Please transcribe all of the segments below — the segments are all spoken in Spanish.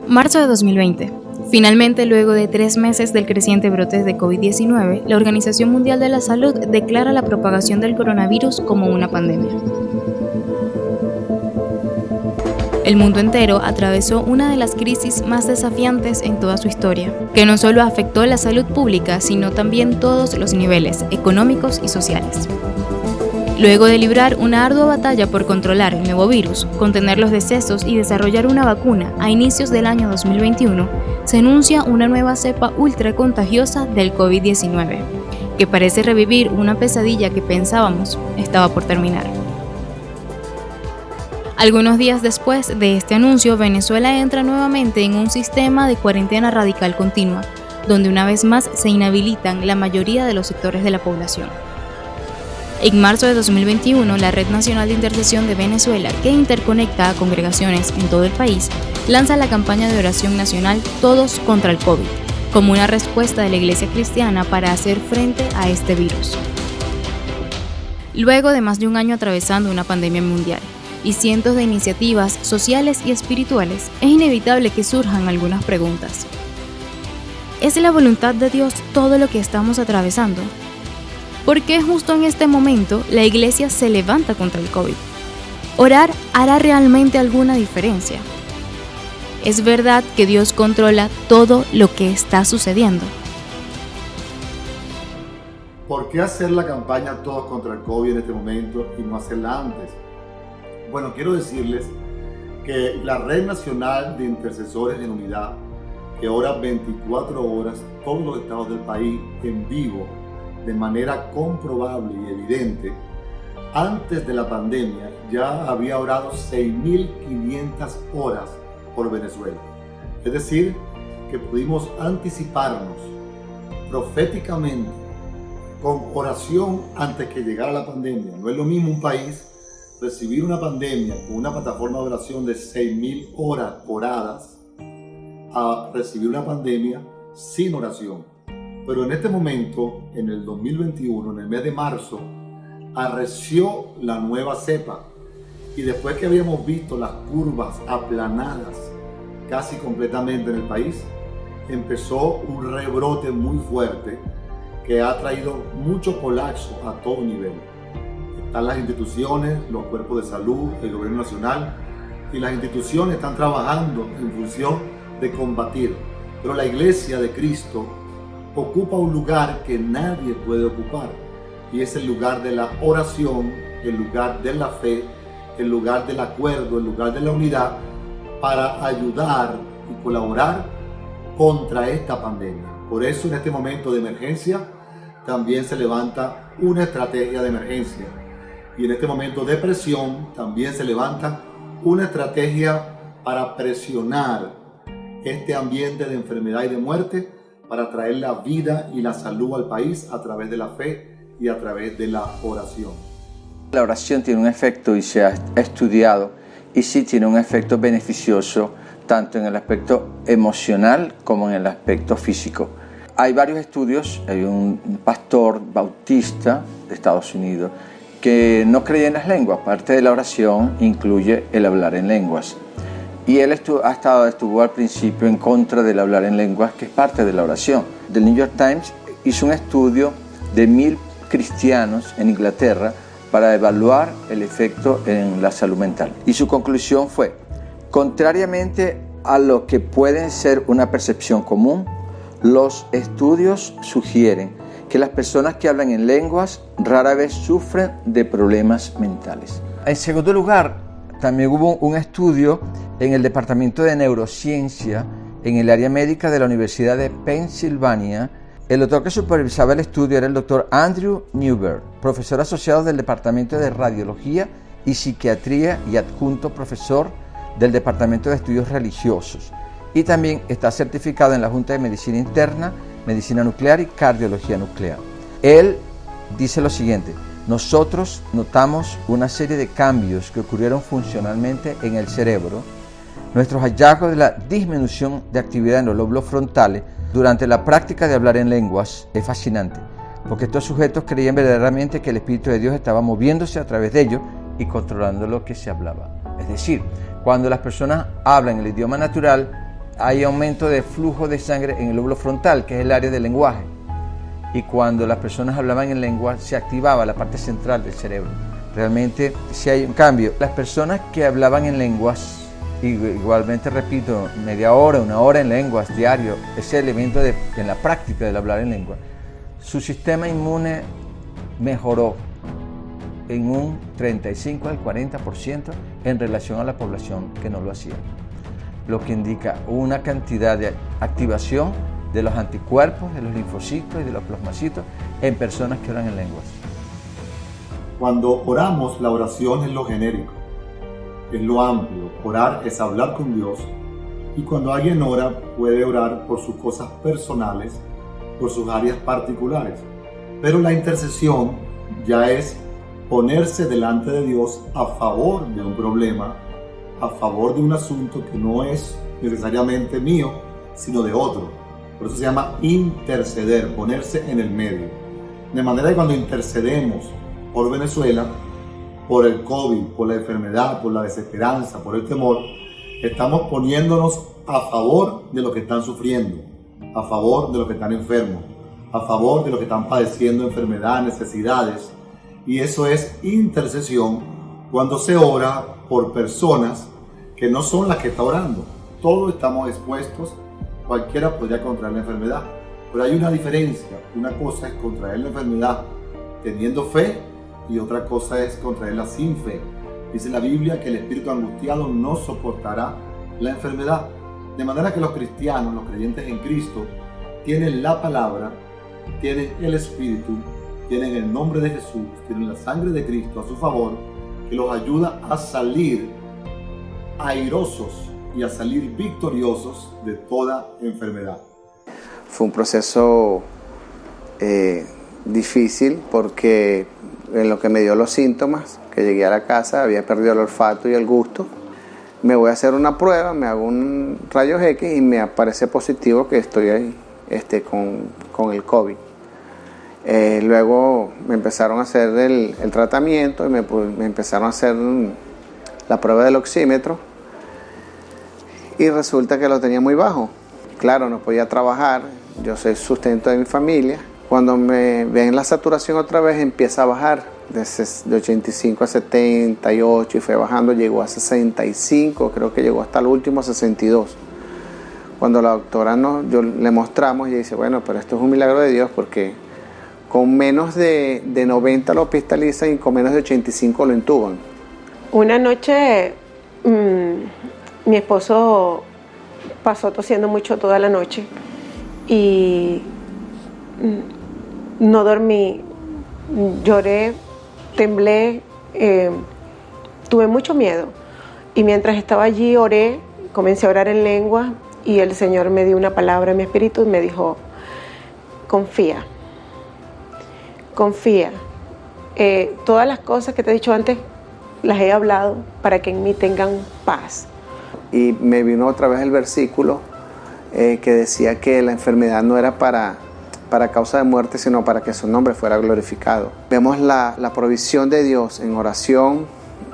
Marzo de 2020. Finalmente, luego de 3 meses del creciente brote de COVID-19, la Organización Mundial de la Salud declara la propagación del coronavirus como una pandemia. El mundo entero atravesó una de las crisis más desafiantes en toda su historia, que no solo afectó la salud pública, sino también todos los niveles económicos y sociales. Luego de librar una ardua batalla por controlar el nuevo virus, contener los decesos y desarrollar una vacuna a inicios del año 2021, se anuncia una nueva cepa ultra contagiosa del COVID-19, que parece revivir una pesadilla que pensábamos estaba por terminar. Algunos días después de este anuncio, Venezuela entra nuevamente en un sistema de cuarentena radical continua, donde una vez más se inhabilitan la mayoría de los sectores de la población. En marzo de 2021, la Red Nacional de Intercesión de Venezuela, que interconecta a congregaciones en todo el país, lanza la campaña de oración nacional Todos contra el COVID, como una respuesta de la Iglesia cristiana para hacer frente a este virus. Luego de más de un año atravesando una pandemia mundial y cientos de iniciativas sociales y espirituales, es inevitable que surjan algunas preguntas. ¿Es la voluntad de Dios todo lo que estamos atravesando? ¿Por qué justo en este momento la Iglesia se levanta contra el COVID? ¿Orar hará realmente alguna diferencia? ¿Es verdad que Dios controla todo lo que está sucediendo? ¿Por qué hacer la campaña Todos contra el COVID en este momento y no hacerla antes? Bueno, quiero decirles que la Red Nacional de Intercesores en Unidad, que ora 24 horas todos los estados del país en vivo, de manera comprobable y evidente, antes de la pandemia ya había orado 6.500 horas por Venezuela. Es decir, que pudimos anticiparnos proféticamente con oración antes que llegara la pandemia. No es lo mismo un país recibir una pandemia con una plataforma de oración de 6.000 horas oradas a recibir una pandemia sin oración. Pero en este momento, en el 2021, en el mes de marzo, arreció la nueva cepa. Y después que habíamos visto las curvas aplanadas casi completamente en el país, empezó un rebrote muy fuerte que ha traído mucho colapso a todo nivel. Están las instituciones, los cuerpos de salud, el gobierno nacional, y las instituciones están trabajando en función de combatir. Pero la Iglesia de Cristo ocupa un lugar que nadie puede ocupar, y es el lugar de la oración, el lugar de la fe, el lugar del acuerdo, el lugar de la unidad, para ayudar y colaborar contra esta pandemia. Por eso en este momento de emergencia también se levanta una estrategia de emergencia, y en este momento de presión también se levanta una estrategia para presionar este ambiente de enfermedad y de muerte, para traer la vida y la salud al país a través de la fe y a través de la oración. La oración tiene un efecto y se ha estudiado, y sí tiene un efecto beneficioso tanto en el aspecto emocional como en el aspecto físico. Hay varios estudios. Hay un pastor bautista de Estados Unidos que no creía en las lenguas. Parte de la oración incluye el hablar en lenguas. Y él estuvo al principio en contra del hablar en lenguas, que es parte de la oración. The New York Times hizo un estudio de 1.000 cristianos en Inglaterra para evaluar el efecto en la salud mental. Y su conclusión fue: contrariamente a lo que puede ser una percepción común, los estudios sugieren que las personas que hablan en lenguas rara vez sufren de problemas mentales. En segundo lugar, también hubo un estudio en el Departamento de Neurociencia en el área médica de la Universidad de Pensilvania. El doctor que supervisaba el estudio era el doctor Andrew Newberg, profesor asociado del Departamento de Radiología y Psiquiatría y adjunto profesor del Departamento de Estudios Religiosos. Y también está certificado en la Junta de Medicina Interna, Medicina Nuclear y Cardiología Nuclear. Él dice lo siguiente: nosotros notamos una serie de cambios que ocurrieron funcionalmente en el cerebro. Nuestros hallazgos de la disminución de actividad en los lóbulos frontales durante la práctica de hablar en lenguas es fascinante, porque estos sujetos creían verdaderamente que el Espíritu de Dios estaba moviéndose a través de ellos y controlando lo que se hablaba. Es decir, cuando las personas hablan el idioma natural, hay aumento de flujo de sangre en el lóbulo frontal, que es el área del lenguaje. Y cuando las personas hablaban en lengua, se activaba la parte central del cerebro. Realmente sí hay un cambio. Las personas que hablaban en lenguas, igualmente repito, media hora, una hora en lenguas diario, ese elemento en la práctica del hablar en lengua, su sistema inmune mejoró en un 35 al 40% en relación a la población que no lo hacía, lo que indica una cantidad de activación de los anticuerpos, de los linfocitos y de los plasmocitos en personas que oran en lenguas. Cuando oramos, la oración es lo genérico, es lo amplio. Orar es hablar con Dios, y cuando alguien ora, puede orar por sus cosas personales, por sus áreas particulares. Pero la intercesión ya es ponerse delante de Dios a favor de un problema, a favor de un asunto que no es necesariamente mío, sino de otro. Por eso se llama interceder, ponerse en el medio. De manera que cuando intercedemos por Venezuela, por el COVID, por la enfermedad, por la desesperanza, por el temor, estamos poniéndonos a favor de los que están sufriendo, a favor de los que están enfermos, a favor de los que están padeciendo enfermedades, necesidades. Y eso es intercesión cuando se ora por personas que no son las que está orando. Todos estamos expuestos, cualquiera podría contraer la enfermedad, pero hay una diferencia. Una cosa es contraer la enfermedad teniendo fe y otra cosa es contraerla sin fe. Dice la Biblia que el espíritu angustiado no soportará la enfermedad. De manera que los cristianos, los creyentes en Cristo, tienen la palabra, tienen el Espíritu, tienen el nombre de Jesús, tienen la sangre de Cristo a su favor, que los ayuda a salir airosos y a salir victoriosos de toda enfermedad. Fue un proceso difícil porque en lo que me dio los síntomas, que llegué a la casa, había perdido el olfato y el gusto. Me voy a hacer una prueba, me hago un rayos X y me aparece positivo que estoy ahí, con el COVID. Luego me empezaron a hacer el tratamiento y me empezaron a hacer la prueba del oxímetro y resulta que lo tenía muy bajo. Claro, no podía trabajar, yo soy sustento de mi familia. Cuando me ven la saturación otra vez empieza a bajar de 85 a 78 y fue bajando, llegó a 65, creo que llegó hasta el último 62. Cuando la doctora yo le mostramos y dice, bueno, pero esto es un milagro de Dios porque con menos de 90 lo hospitalizan y con menos de 85 lo intuban. Una noche mi esposo pasó tosiendo mucho toda la noche y no dormí, lloré, temblé, tuve mucho miedo. Y mientras estaba allí oré, comencé a orar en lengua y el Señor me dio una palabra en mi espíritu y me dijo, confía. Todas las cosas que te he dicho antes las he hablado para que en mí tengan paz. Y me vino otra vez el versículo que decía que la enfermedad no era para causa de muerte, sino para que su nombre fuera glorificado. Vemos la provisión de Dios en oración,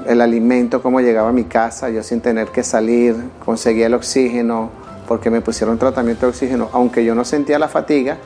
el alimento, cómo llegaba a mi casa, yo sin tener que salir, conseguía el oxígeno, porque me pusieron tratamiento de oxígeno, aunque yo no sentía la fatiga,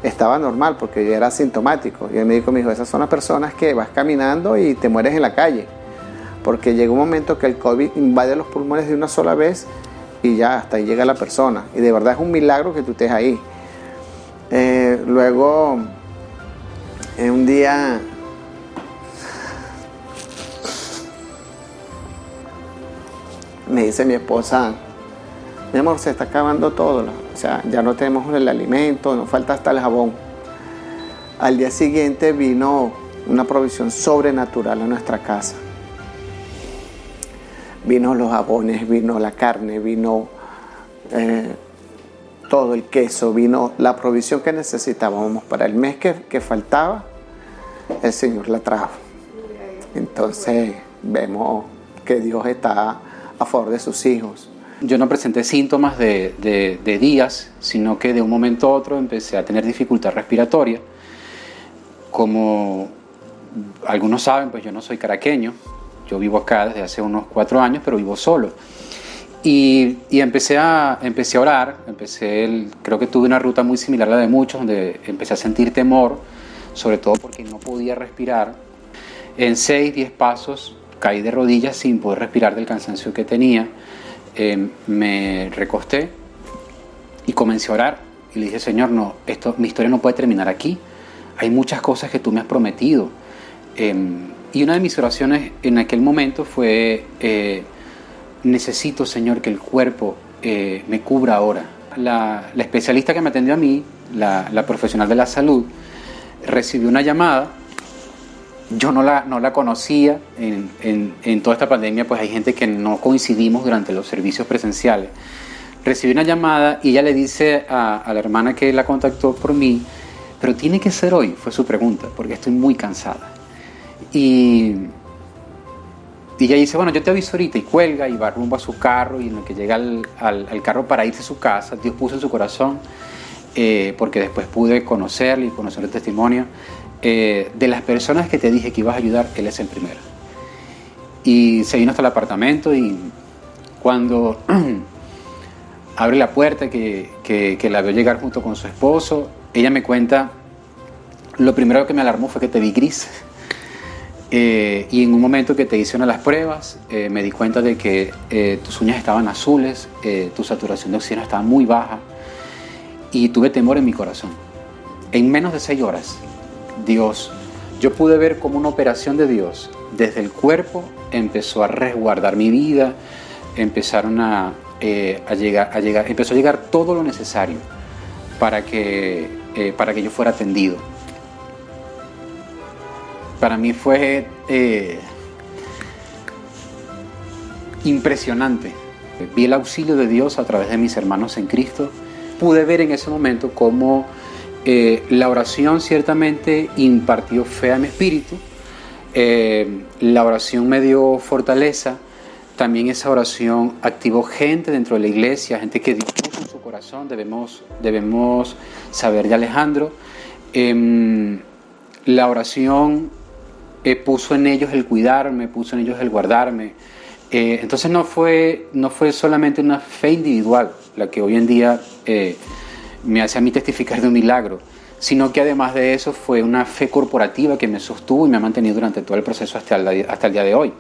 estaba normal, porque yo era asintomático. Y el médico me dijo, esas son las personas que vas caminando y te mueres en la calle, porque llega un momento que el COVID invade los pulmones de una sola vez y ya hasta ahí llega la persona. Y de verdad es un milagro que tú estés ahí. Luego, un día me dice mi esposa, mi amor, se está acabando todo, o sea, ya no tenemos el alimento, nos falta hasta el jabón. Al día siguiente vino una provisión sobrenatural a nuestra casa. Vino los jabones, vino la carne, vino todo el queso, vino la provisión que necesitábamos para el mes que faltaba, el Señor la trajo. Entonces vemos que Dios está a favor de sus hijos. Yo no presenté síntomas de días, sino que de un momento a otro empecé a tener dificultad respiratoria. Como algunos saben, pues yo no soy caraqueño, yo vivo acá desde hace unos 4 años, pero vivo solo. Y empecé a orar, creo que tuve una ruta muy similar a la de muchos, donde empecé a sentir temor, sobre todo porque no podía respirar. En 6, 10 pasos caí de rodillas sin poder respirar del cansancio que tenía. Me recosté y comencé a orar y le dije: Señor, no, mi historia no puede terminar aquí. Hay muchas cosas que tú me has prometido. Y una de mis oraciones en aquel momento fue: necesito, Señor, que el cuerpo me cubra ahora. La especialista que me atendió a mí, la profesional de la salud, recibió una llamada. Yo no la conocía. En toda esta pandemia pues hay gente que no coincidimos durante los servicios presenciales. Recibí una llamada y ella le dice a la hermana que la contactó por mí: pero tiene que ser hoy, fue su pregunta, porque estoy muy cansada. Y ella dice: bueno, yo te aviso ahorita, y cuelga y va rumbo a su carro, y en lo que llega al carro para irse a su casa, Dios puso en su corazón, porque después pude conocerle y conocer el testimonio, de las personas que te dije que ibas a ayudar, él es el primero. Y se vino hasta el apartamento, y cuando abre la puerta, que la veo llegar junto con su esposo, ella me cuenta: lo primero que me alarmó fue que te vi gris. Y en un momento que te hice una de las pruebas, me di cuenta de que tus uñas estaban azules, tu saturación de oxígeno estaba muy baja, y tuve temor en mi corazón. En menos de 6 horas, yo pude ver como una operación de Dios desde el cuerpo empezó a resguardar mi vida, empezó a llegar todo lo necesario para que yo fuera atendido. Para mí fue impresionante. Vi el auxilio de Dios a través de mis hermanos en Cristo. Pude ver en ese momento cómo la oración ciertamente impartió fe a mi espíritu. La oración me dio fortaleza. También esa oración activó gente dentro de la iglesia, gente que Dios puso en su corazón. Debemos saber de Alejandro. La oración puso en ellos el cuidarme, puso en ellos el guardarme. Entonces no fue solamente una fe individual la que hoy en día me hace a mí testificar de un milagro, sino que además de eso fue una fe corporativa que me sostuvo y me ha mantenido durante todo el proceso hasta el día de hoy.